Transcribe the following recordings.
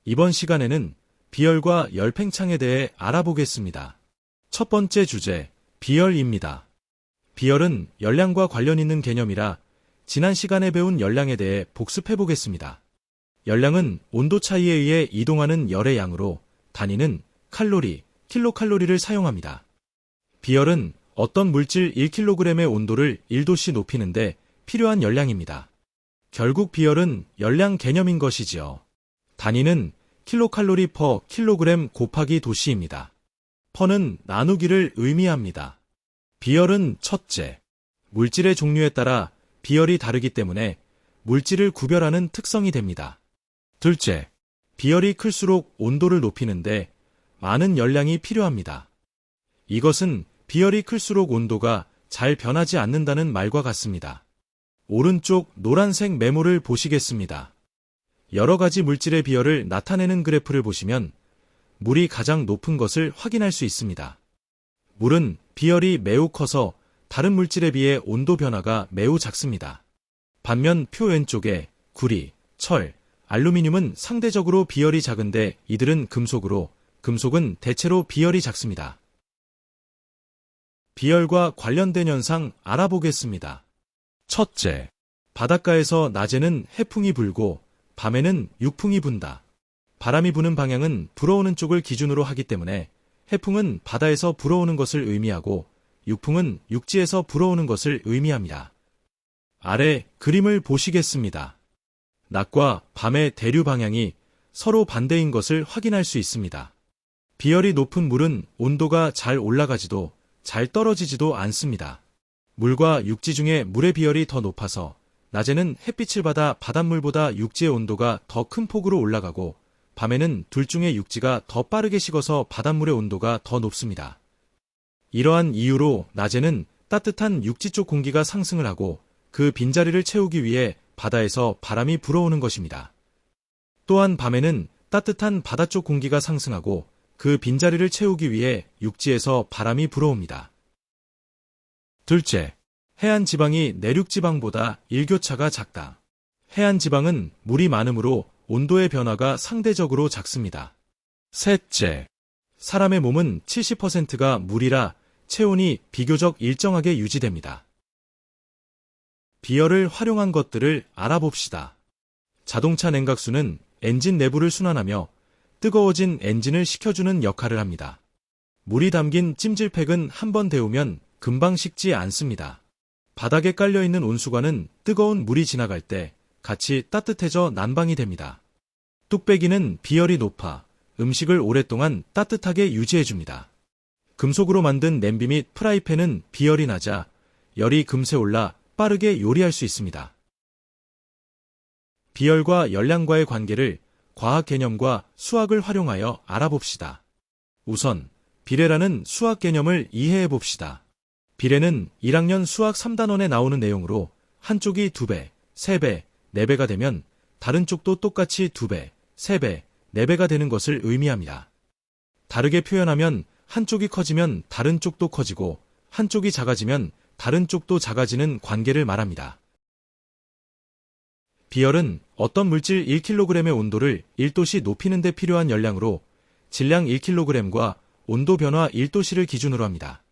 이번 시간에는 비열과 열팽창에 대해 알아보겠습니다. 첫 번째 주제, 비열입니다. 비열은 열량과 관련 있는 개념이라 지난 시간에 배운 열량에 대해 복습해 보겠습니다. 열량은 온도 차이에 의해 이동하는 열의 양으로 단위는 칼로리, 킬로칼로리를 사용합니다. 비열은 어떤 물질 1kg의 온도를 1도씨 높이는데 필요한 열량입니다. 결국 비열은 열량 개념인 것이지요. 단위는 킬로칼로리 퍼 킬로그램 곱하기 도씨입니다. 퍼는 나누기를 의미합니다. 비열은 첫째, 물질의 종류에 따라 비열이 다르기 때문에 물질을 구별하는 특성이 됩니다. 둘째, 비열이 클수록 온도를 높이는데 많은 열량이 필요합니다. 이것은 비열이 클수록 온도가 잘 변하지 않는다는 말과 같습니다. 오른쪽 노란색 메모를 보시겠습니다. 여러 가지 물질의 비열을 나타내는 그래프를 보시면 물이 가장 높은 것을 확인할 수 있습니다. 물은 비열이 매우 커서 다른 물질에 비해 온도 변화가 매우 작습니다. 반면 표 왼쪽에 구리, 철, 알루미늄은 상대적으로 비열이 작은데 이들은 금속으로, 금속은 대체로 비열이 작습니다. 비열과 관련된 현상 알아보겠습니다. 첫째, 바닷가에서 낮에는 해풍이 불고 밤에는 육풍이 분다. 바람이 부는 방향은 불어오는 쪽을 기준으로 하기 때문에 해풍은 바다에서 불어오는 것을 의미하고 육풍은 육지에서 불어오는 것을 의미합니다. 아래 그림을 보시겠습니다. 낮과 밤의 대류 방향이 서로 반대인 것을 확인할 수 있습니다. 비열이 높은 물은 온도가 잘 올라가지도 잘 떨어지지도 않습니다. 물과 육지 중에 물의 비열이 더 높아서 낮에는 햇빛을 받아 바닷물보다 육지의 온도가 더 큰 폭으로 올라가고 밤에는 둘 중에 육지가 더 빠르게 식어서 바닷물의 온도가 더 높습니다. 이러한 이유로 낮에는 따뜻한 육지 쪽 공기가 상승을 하고 그 빈자리를 채우기 위해 바다에서 바람이 불어오는 것입니다. 또한 밤에는 따뜻한 바다 쪽 공기가 상승하고 그 빈자리를 채우기 위해 육지에서 바람이 불어옵니다. 둘째, 해안 지방이 내륙 지방보다 일교차가 작다. 해안 지방은 물이 많으므로 온도의 변화가 상대적으로 작습니다. 셋째, 사람의 몸은 70%가 물이라 체온이 비교적 일정하게 유지됩니다. 비열을 활용한 것들을 알아봅시다. 자동차 냉각수는 엔진 내부를 순환하며 뜨거워진 엔진을 식혀주는 역할을 합니다. 물이 담긴 찜질팩은 한번 데우면 금방 식지 않습니다. 바닥에 깔려있는 온수관은 뜨거운 물이 지나갈 때 같이 따뜻해져 난방이 됩니다. 뚝배기는 비열이 높아 음식을 오랫동안 따뜻하게 유지해줍니다. 금속으로 만든 냄비 및 프라이팬은 비열이 낮아 열이 금세 올라 빠르게 요리할 수 있습니다. 비열과 열량과의 관계를 과학 개념과 수학을 활용하여 알아봅시다. 우선 비례라는 수학 개념을 이해해 봅시다. 비례는 1학년 수학 3단원에 나오는 내용으로 한쪽이 2배, 3배, 4배가 되면 다른 쪽도 똑같이 2배, 3배, 4배가 되는 것을 의미합니다. 다르게 표현하면 한쪽이 커지면 다른 쪽도 커지고 한쪽이 작아지면 다른 쪽도 작아지는 관계를 말합니다. 비열은 어떤 물질 1kg의 온도를 1도씨 높이는 데 필요한 열량으로 질량 1kg과 온도 변화 1도씨를 기준으로 합니다.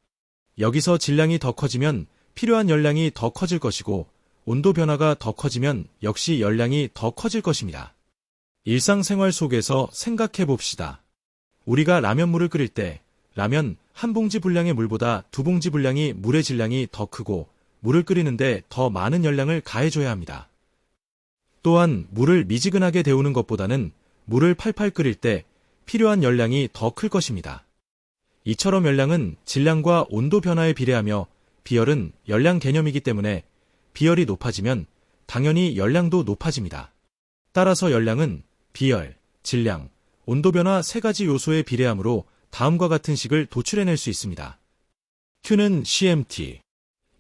여기서 질량이 더 커지면 필요한 열량이 더 커질 것이고 온도 변화가 더 커지면 역시 열량이 더 커질 것입니다. 일상생활 속에서 생각해 봅시다. 우리가 라면물을 끓일 때 라면 한 봉지 분량의 물보다 두 봉지 분량이 물의 질량이 더 크고 물을 끓이는데 더 많은 열량을 가해줘야 합니다. 또한 물을 미지근하게 데우는 것보다는 물을 팔팔 끓일 때 필요한 열량이 더 클 것입니다. 이처럼 열량은 질량과 온도 변화에 비례하며 비열은 열량 개념이기 때문에 비열이 높아지면 당연히 열량도 높아집니다. 따라서 열량은 비열, 질량, 온도 변화 세 가지 요소에 비례하므로 다음과 같은 식을 도출해낼 수 있습니다. Q는 CMT.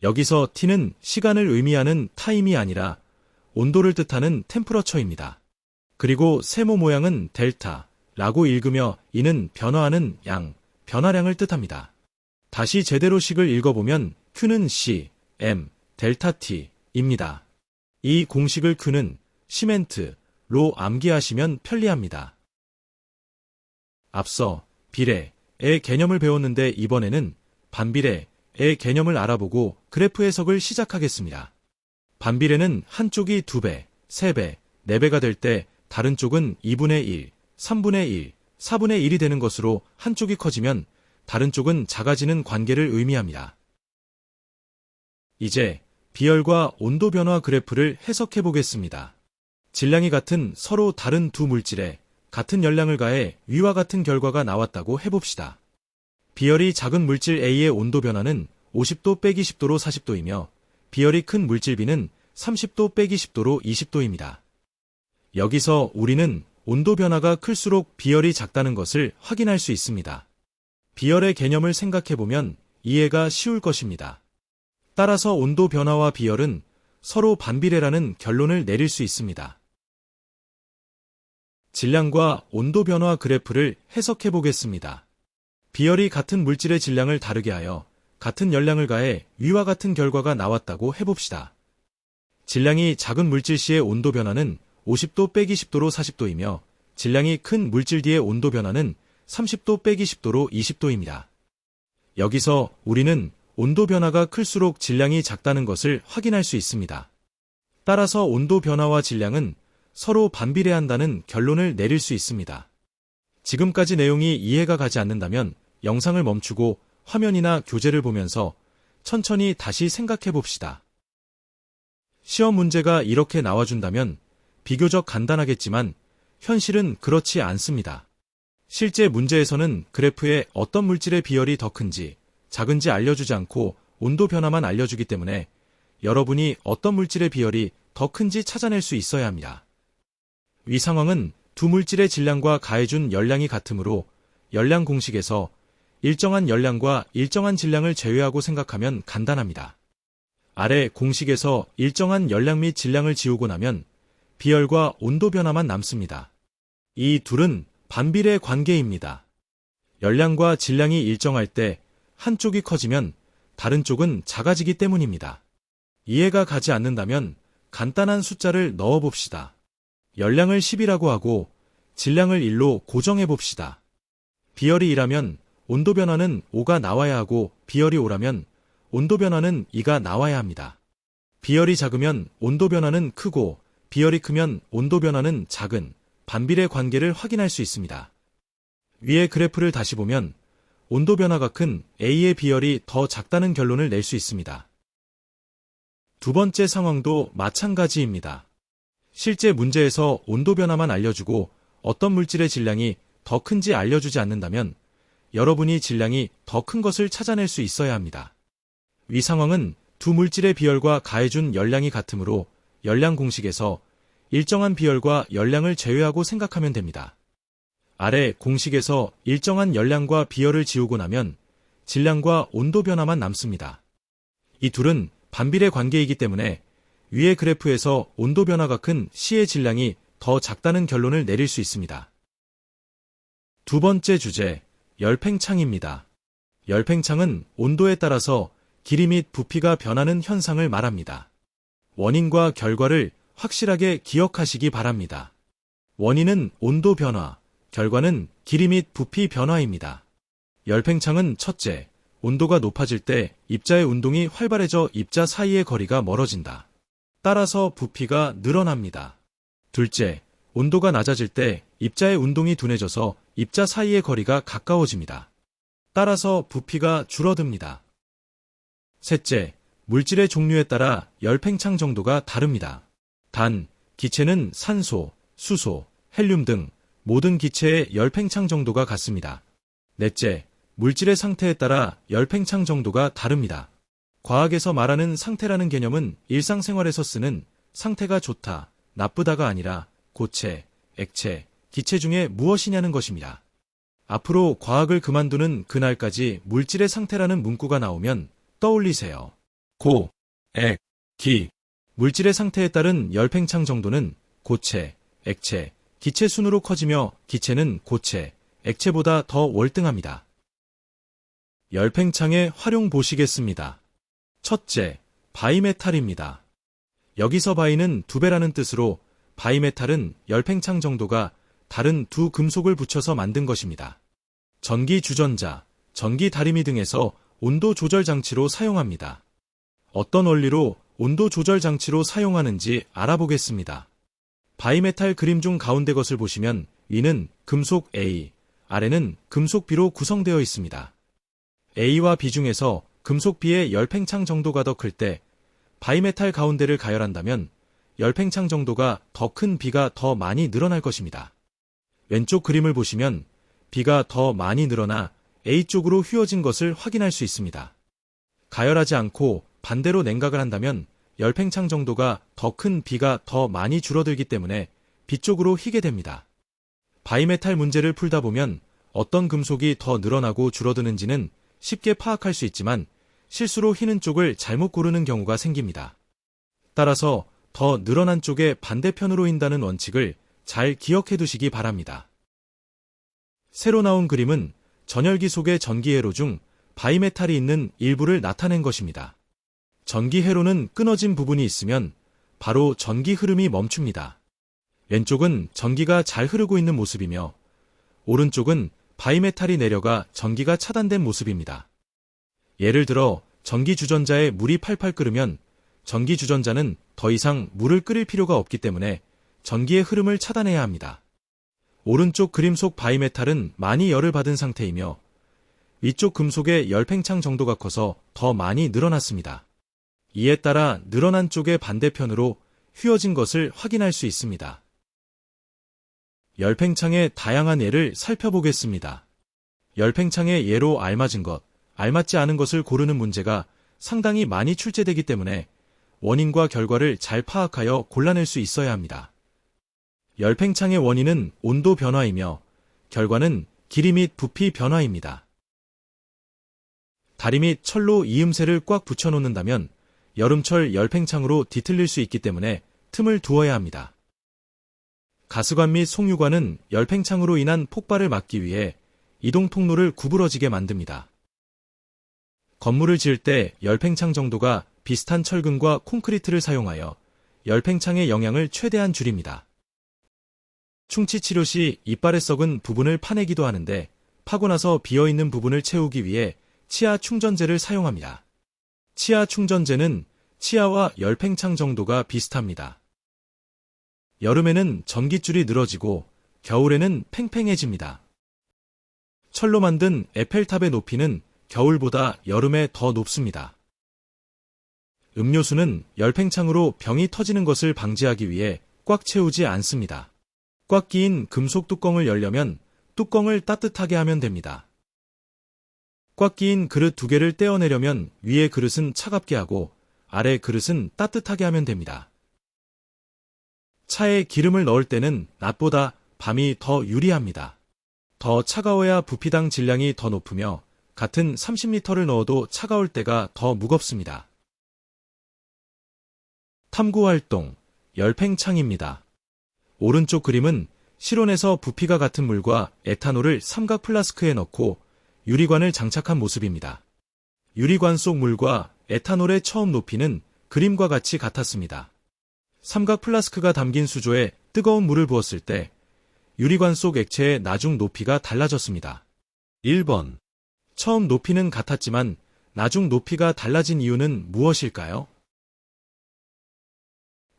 여기서 T는 시간을 의미하는 타임이 아니라 온도를 뜻하는 템퍼러처입니다. 그리고 세모 모양은 델타라고 읽으며 이는 변화하는 양, 변화량을 뜻합니다. 다시 제대로 식을 읽어보면 Q는 C, M, 델타 T입니다. 이 공식을 Q는 시멘트로 암기하시면 편리합니다. 앞서 비례의 개념을 배웠는데 이번에는 반비례의 개념을 알아보고 그래프 해석을 시작하겠습니다. 반비례는 한쪽이 2배, 3배, 4배가 될 때 다른 쪽은 2분의 1, 3분의 1, 4분의 1이 되는 것으로 한쪽이 커지면 다른 쪽은 작아지는 관계를 의미합니다. 이제 비열과 온도 변화 그래프를 해석해 보겠습니다. 질량이 같은 서로 다른 두 물질에 같은 열량을 가해 위와 같은 결과가 나왔다고 해봅시다. 비열이 작은 물질 A의 온도 변화는 50도 빼기 10도로 40도이며 비열이 큰 물질 B는 30도 빼기 10도로 20도입니다. 여기서 우리는 온도 변화가 클수록 비열이 작다는 것을 확인할 수 있습니다. 비열의 개념을 생각해보면 이해가 쉬울 것입니다. 따라서 온도 변화와 비열은 서로 반비례라는 결론을 내릴 수 있습니다. 질량과 온도 변화 그래프를 해석해 보겠습니다. 비열이 같은 물질의 질량을 다르게 하여 같은 열량을 가해 위와 같은 결과가 나왔다고 해봅시다. 질량이 작은 물질 C의 온도 변화는 50도 빼기 10도로 40도이며 질량이 큰 물질 D의 온도 변화는 30도 빼기 10도로 20도입니다. 여기서 우리는 온도 변화가 클수록 질량이 작다는 것을 확인할 수 있습니다. 따라서 온도 변화와 질량은 서로 반비례한다는 결론을 내릴 수 있습니다. 지금까지 내용이 이해가 가지 않는다면 영상을 멈추고 화면이나 교재를 보면서 천천히 다시 생각해 봅시다. 시험 문제가 이렇게 나와준다면 비교적 간단하겠지만 현실은 그렇지 않습니다. 실제 문제에서는 그래프에 어떤 물질의 비열이 더 큰지 작은지 알려주지 않고 온도 변화만 알려주기 때문에 여러분이 어떤 물질의 비열이 더 큰지 찾아낼 수 있어야 합니다. 위 상황은 두 물질의 질량과 가해준 열량이 같으므로 열량 공식에서 일정한 열량과 일정한 질량을 제외하고 생각하면 간단합니다. 아래 공식에서 일정한 열량 및 질량을 지우고 나면 비열과 온도 변화만 남습니다. 이 둘은 반비례 관계입니다. 열량과 질량이 일정할 때 한쪽이 커지면 다른 쪽은 작아지기 때문입니다. 이해가 가지 않는다면 간단한 숫자를 넣어 봅시다. 열량을 10이라고 하고 질량을 1로 고정해 봅시다. 비열이 2라면 온도 변화는 5가 나와야 하고 비열이 5라면 온도 변화는 2가 나와야 합니다. 비열이 작으면 온도 변화는 크고 비열이 크면 온도 변화는 작은 반비례 관계를 확인할 수 있습니다. 위의 그래프를 다시 보면 온도 변화가 큰 A의 비열이 더 작다는 결론을 낼 수 있습니다. 두 번째 상황도 마찬가지입니다. 실제 문제에서 온도 변화만 알려주고 어떤 물질의 질량이 더 큰지 알려주지 않는다면 여러분이 질량이 더 큰 것을 찾아낼 수 있어야 합니다. 위 상황은 두 물질의 비열과 가해준 열량이 같으므로 열량 공식에서 일정한 비열과 열량을 제외하고 생각하면 됩니다. 아래 공식에서 일정한 열량과 비열을 지우고 나면 질량과 온도 변화만 남습니다. 이 둘은 반비례 관계이기 때문에 위의 그래프에서 온도 변화가 큰 C의 질량이 더 작다는 결론을 내릴 수 있습니다. 두 번째 주제, 열팽창입니다. 열팽창은 온도에 따라서 길이 및 부피가 변하는 현상을 말합니다. 원인과 결과를 확실하게 기억하시기 바랍니다. 원인은 온도 변화, 결과는 길이 및 부피 변화입니다. 열팽창은 첫째, 온도가 높아질 때 입자의 운동이 활발해져 입자 사이의 거리가 멀어진다. 따라서 부피가 늘어납니다. 둘째, 온도가 낮아질 때 입자의 운동이 둔해져서 입자 사이의 거리가 가까워집니다. 따라서 부피가 줄어듭니다. 셋째, 물질의 종류에 따라 열팽창 정도가 다릅니다. 단, 기체는 산소, 수소, 헬륨 등 모든 기체의 열팽창 정도가 같습니다. 넷째, 물질의 상태에 따라 열팽창 정도가 다릅니다. 과학에서 말하는 상태라는 개념은 일상생활에서 쓰는 상태가 좋다, 나쁘다가 아니라 고체, 액체, 기체 중에 무엇이냐는 것입니다. 앞으로 과학을 그만두는 그날까지 물질의 상태라는 문구가 나오면 떠올리세요. 고, 액, 기. 물질의 상태에 따른 열팽창 정도는 고체, 액체, 기체 순으로 커지며 기체는 고체, 액체보다 더 월등합니다. 열팽창의 활용 보시겠습니다. 첫째, 바이메탈입니다. 여기서 바이는 2배라는 뜻으로 바이메탈은 열팽창 정도가 다른 두 금속을 붙여서 만든 것입니다. 전기 주전자, 전기 다리미 등에서 온도 조절 장치로 사용합니다. 어떤 원리로 온도 조절 장치로 사용하는지 알아보겠습니다. 바이메탈 그림 중 가운데 것을 보시면 위는 금속 A, 아래는 금속 B로 구성되어 있습니다. A와 B 중에서 금속 B의 열팽창 정도가 더 클 때 바이메탈 가운데를 가열한다면 열팽창 정도가 더 큰 B가 더 많이 늘어날 것입니다. 왼쪽 그림을 보시면 B가 더 많이 늘어나 A 쪽으로 휘어진 것을 확인할 수 있습니다. 가열하지 않고 반대로 냉각을 한다면 열팽창 정도가 더 큰 B가 더 많이 줄어들기 때문에 B 쪽으로 휘게 됩니다. 바이메탈 문제를 풀다 보면 어떤 금속이 더 늘어나고 줄어드는지는 쉽게 파악할 수 있지만 실수로 휘는 쪽을 잘못 고르는 경우가 생깁니다. 따라서 더 늘어난 쪽의 반대편으로 흰다는 원칙을 잘 기억해 두시기 바랍니다. 새로 나온 그림은 전열기 속의 전기회로 중 바이메탈이 있는 일부를 나타낸 것입니다. 전기회로는 끊어진 부분이 있으면 바로 전기 흐름이 멈춥니다. 왼쪽은 전기가 잘 흐르고 있는 모습이며 오른쪽은 바이메탈이 내려가 전기가 차단된 모습입니다. 예를 들어 전기 주전자에 물이 팔팔 끓으면 전기 주전자는 더 이상 물을 끓일 필요가 없기 때문에 전기의 흐름을 차단해야 합니다. 오른쪽 그림 속 바이메탈은 많이 열을 받은 상태이며 위쪽 금속의 열팽창 정도가 커서 더 많이 늘어났습니다. 이에 따라 늘어난 쪽의 반대편으로 휘어진 것을 확인할 수 있습니다. 열팽창의 다양한 예를 살펴보겠습니다. 열팽창의 예로 알맞은 것, 알맞지 않은 것을 고르는 문제가 상당히 많이 출제되기 때문에 원인과 결과를 잘 파악하여 골라낼 수 있어야 합니다. 열팽창의 원인은 온도 변화이며 결과는 길이 및 부피 변화입니다. 다리 및 철로 이음새를 꽉 붙여놓는다면 여름철 열팽창으로 뒤틀릴 수 있기 때문에 틈을 두어야 합니다. 가스관 및 송유관은 열팽창으로 인한 폭발을 막기 위해 이동 통로를 구부러지게 만듭니다. 건물을 지을 때 열팽창 정도가 비슷한 철근과 콘크리트를 사용하여 열팽창의 영향을 최대한 줄입니다. 충치 치료 시 이빨에 썩은 부분을 파내기도 하는데 파고 나서 비어있는 부분을 채우기 위해 치아 충전재를 사용합니다. 치아 충전재는 치아와 열팽창 정도가 비슷합니다. 여름에는 전깃줄이 늘어지고 겨울에는 팽팽해집니다. 철로 만든 에펠탑의 높이는 겨울보다 여름에 더 높습니다. 음료수는 열팽창으로 병이 터지는 것을 방지하기 위해 꽉 채우지 않습니다. 꽉 끼인 금속 뚜껑을 열려면 뚜껑을 따뜻하게 하면 됩니다. 꽉 끼인 그릇 2개를 떼어내려면 위의 그릇은 차갑게 하고 아래 그릇은 따뜻하게 하면 됩니다. 차에 기름을 넣을 때는 낮보다 밤이 더 유리합니다. 더 차가워야 부피당 질량이 더 높으며 같은 30리터를 넣어도 차가울 때가 더 무겁습니다. 탐구활동, 열팽창입니다. 오른쪽 그림은 실온에서 부피가 같은 물과 에탄올을 삼각 플라스크에 넣고 유리관을 장착한 모습입니다. 유리관 속 물과 에탄올의 처음 높이는 그림과 같이 같았습니다. 삼각 플라스크가 담긴 수조에 뜨거운 물을 부었을 때 유리관 속 액체의 나중 높이가 달라졌습니다. 1번. 처음 높이는 같았지만 나중 높이가 달라진 이유는 무엇일까요?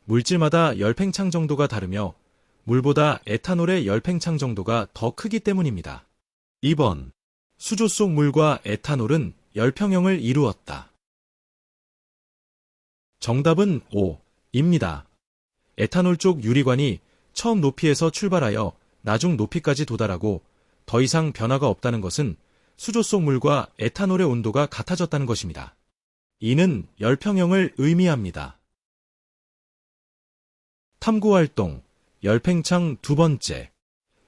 물질마다 열팽창 정도가 다르며 물보다 에탄올의 열팽창 정도가 더 크기 때문입니다. 2번. 수조 속 물과 에탄올은 열평형을 이루었다. 정답은 5입니다. 에탄올 쪽 유리관이 처음 높이에서 출발하여 나중 높이까지 도달하고 더 이상 변화가 없다는 것은 수조 속 물과 에탄올의 온도가 같아졌다는 것입니다. 이는 열평형을 의미합니다. 탐구활동, 열팽창 2번째.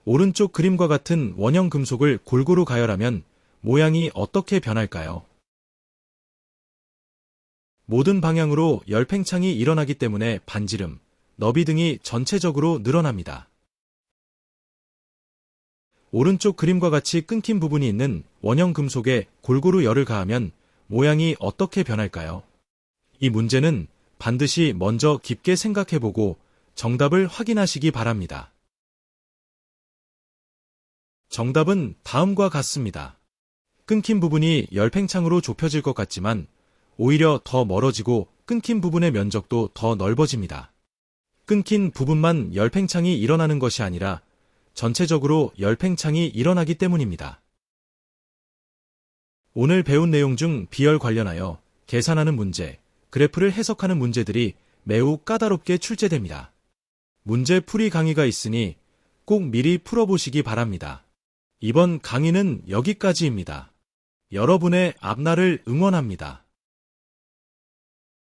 오른쪽 그림과 같은 원형 금속을 골고루 가열하면 모양이 어떻게 변할까요? 모든 방향으로 열팽창이 일어나기 때문에 반지름, 너비 등이 전체적으로 늘어납니다. 오른쪽 그림과 같이 끊긴 부분이 있는 원형 금속에 골고루 열을 가하면 모양이 어떻게 변할까요? 이 문제는 반드시 먼저 깊게 생각해보고 정답을 확인하시기 바랍니다. 정답은 다음과 같습니다. 끊긴 부분이 열팽창으로 좁혀질 것 같지만 오히려 더 멀어지고 끊긴 부분의 면적도 더 넓어집니다. 끊긴 부분만 열팽창이 일어나는 것이 아니라 전체적으로 열팽창이 일어나기 때문입니다. 오늘 배운 내용 중 비열 관련하여 계산하는 문제, 그래프를 해석하는 문제들이 매우 까다롭게 출제됩니다. 문제 풀이 강의가 있으니 꼭 미리 풀어보시기 바랍니다. 이번 강의는 여기까지입니다. 여러분의 앞날을 응원합니다.